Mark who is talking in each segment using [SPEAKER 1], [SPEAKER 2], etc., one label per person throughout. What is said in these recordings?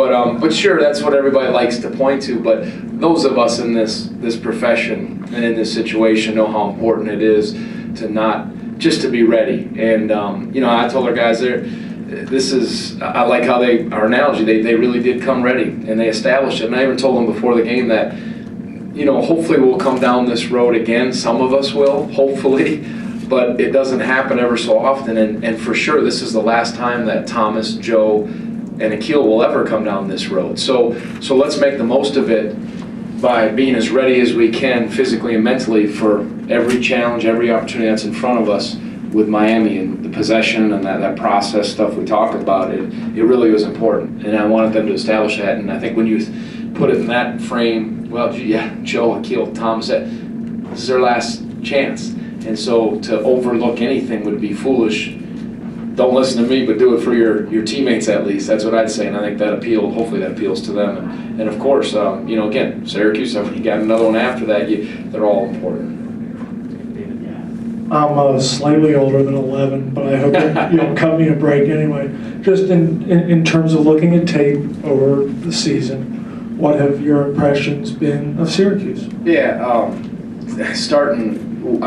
[SPEAKER 1] But sure, that's what everybody likes to point to. But those of us in this profession and in this situation know how important it is to not just to be ready. And you know, I told our guys there, I like how our analogy, they really did come ready and they established it. And I even told them before the game that, you know, hopefully we'll come down this road again. Some of us will, hopefully, but it doesn't happen ever so often. And for sure, this is the last time that Thomas, Joe, and Akil will ever come down this road. So let's make the most of it by being as ready as we can physically and mentally for every challenge, every opportunity that's in front of us with Miami, and the possession and that process stuff we talked about. It really was important, and I wanted them to establish that. And I think when you put it in that frame, well, yeah, Joe, Akil, Thomas, this is their last chance. And so to overlook anything would be foolish. Don't listen to me, but do it for your teammates at least. That's what I'd say, and I think that hopefully that appeals to them. And of course, you know, again, Syracuse, you got another one after that, they're all important.
[SPEAKER 2] I'm slightly older than 11, but I hope that you'll cut me a break anyway. Just in terms of looking at tape over the season, what have your impressions been of Syracuse?
[SPEAKER 1] Yeah, I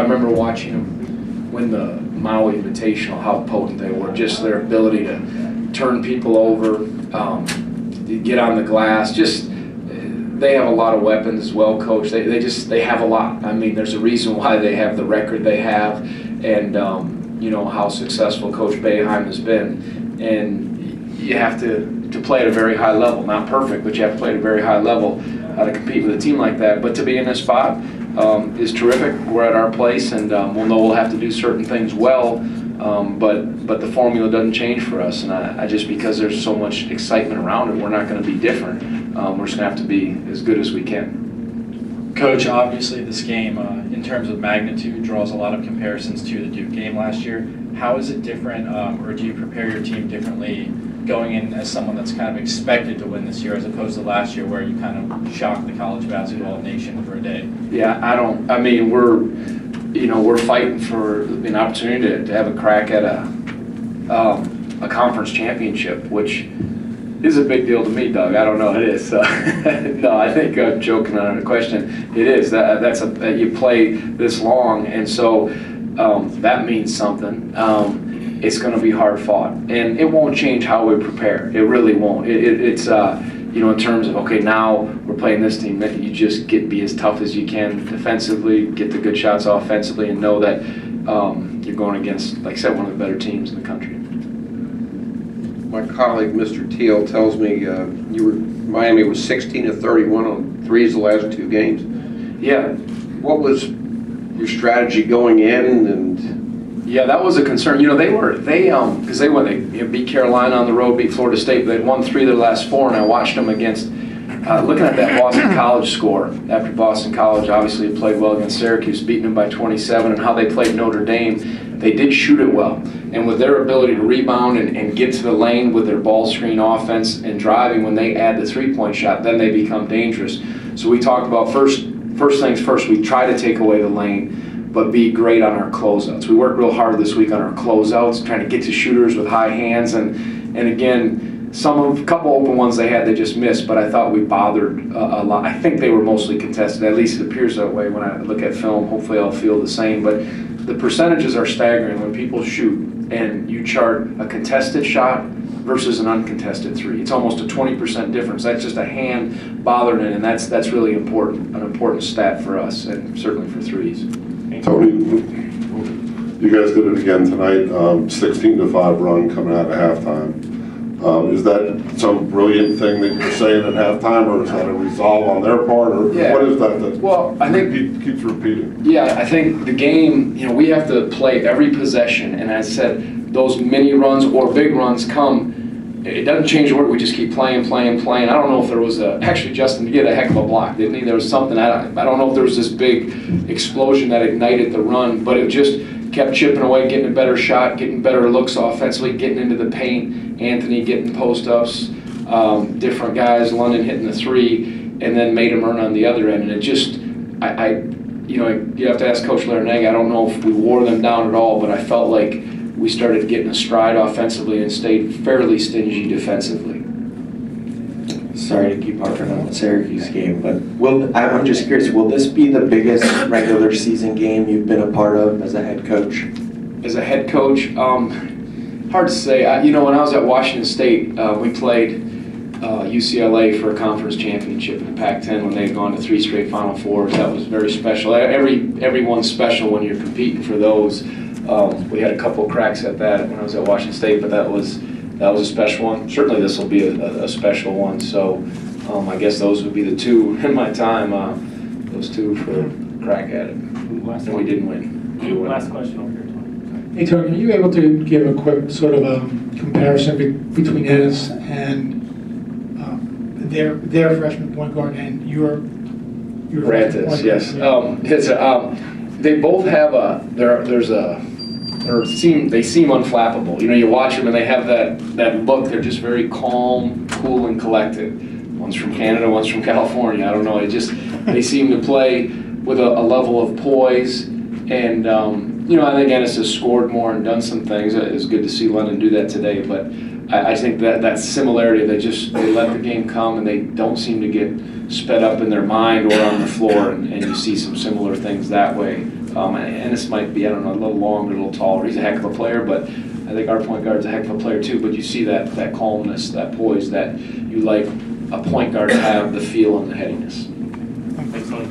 [SPEAKER 1] remember watching them win the Maui Invitational, how potent they were, just their ability to turn people over, get on the glass. Just they have a lot of weapons as well, Coach. They have a lot. I mean, there's a reason why they have the record they have, and you know how successful Coach Boeheim has been. And you have to play at a very high level. Not perfect, but you have to play at a very high level to compete with a team like that. But to be in this spot is terrific. We're at our place, and we'll know we'll have to do certain things well, but the formula doesn't change for us. And I just, because there's so much excitement around it, we're not going to be different. We're just going to have to be as good as we can.
[SPEAKER 3] Coach, obviously this game, in terms of magnitude, draws a lot of comparisons to the Duke game last year. How is it different, or do you prepare your team differently going in as someone that's kind of expected to win this year, as opposed to last year where you kind of shocked the college basketball nation for a day?
[SPEAKER 1] Yeah, I mean, we're fighting for an opportunity to have a crack at a conference championship, which is a big deal to me, Doug. I don't know, it is. No, I think I'm joking on the question. It is. You play this long, and so that means something. It's going to be hard fought, and it won't change how we prepare. It really won't. It's you know, in terms of, okay, now we're playing this team, that you just be as tough as you can defensively, get the good shots offensively, and know that you're going against, like I said, one of the better teams in the country.
[SPEAKER 4] My colleague, Mr. Teal, tells me Miami was 16 of 31 on threes the last two games.
[SPEAKER 1] Yeah.
[SPEAKER 4] What was your strategy going in? And
[SPEAKER 1] yeah, that was a concern. You know, because they beat Carolina on the road, beat Florida State, but they'd won 3 of their last 4, and I watched them against, looking at that Boston College score, after Boston College obviously played well against Syracuse, beating them by 27, and how they played Notre Dame. They did shoot it well, and with their ability to rebound and get to the lane with their ball screen offense and driving, when they add the three-point shot, then they become dangerous. So we talked about first things first, we try to take away the lane, but be great on our closeouts. We worked real hard this week on our closeouts, trying to get to shooters with high hands, and again, a couple open ones they just missed, but I thought we bothered a lot. I think they were mostly contested, at least it appears that way when I look at film. Hopefully I'll feel the same, but the percentages are staggering when people shoot and you chart a contested shot versus an uncontested three. It's almost a 20% difference. That's just a hand bothering it, and that's really important, an important stat for us, and certainly for threes.
[SPEAKER 5] Tony, you guys did it again tonight, 16-5 run coming out at halftime. Is that some brilliant thing that you're saying at halftime, or is that a resolve on their part, or
[SPEAKER 1] yeah.
[SPEAKER 5] What is that
[SPEAKER 1] well, I think
[SPEAKER 5] keeps repeating?
[SPEAKER 1] Yeah, I think the game, you know, we have to play every possession, and as I said, those mini runs or big runs come. It doesn't change the work. We just keep playing. I don't know if there was actually Justin did a heck of a block, didn't he? There was something, I don't know if there was this big explosion that ignited the run, but it just kept chipping away, getting a better shot, getting better looks offensively, getting into the paint, Anthony getting post-ups, different guys, London hitting the three, and then made him earn on the other end. And it just, you know, you have to ask Coach Larinaga, I don't know if we wore them down at all, but I felt like we started getting a stride offensively and stayed fairly stingy defensively.
[SPEAKER 6] sorry to keep harping on the Syracuse game, but I'm just curious, will this be the biggest regular season game you've been a part of as a head coach?
[SPEAKER 1] As a head coach, hard to say. When I was at Washington State, we played UCLA for a conference championship in the Pac-10 when they had gone to 3 straight Final Fours. That was very special. Everyone's special when you're competing for those. We had a couple of cracks at that when I was at Washington State, but that was a special one. Certainly this will be a special one. So I guess those would be the two in my time. Those two for a crack at it. And we didn't win.
[SPEAKER 7] Last question over here, Tony.
[SPEAKER 2] Hey, Tony, are you able to give a quick sort of a comparison between Ennis and their freshman point guard and your freshman point guard?
[SPEAKER 1] Yes. They both have they seem unflappable. You watch them and they have that look. They're just very calm, cool, and collected. One's from Canada, one's from California. I don't know. They seem to play with a level of poise. And I think Ennis has scored more and done some things. It's good to see London do that today. But I think that similarity, they let the game come and they don't seem to get sped up in their mind or on the floor, and you see some similar things that way. Ennis might be, a little longer, a little taller. He's a heck of a player, but I think our point guard's a heck of a player too. But you see that calmness, that poise that you like a point guard to have, the feel and the headiness.
[SPEAKER 7] Thanks, Tony.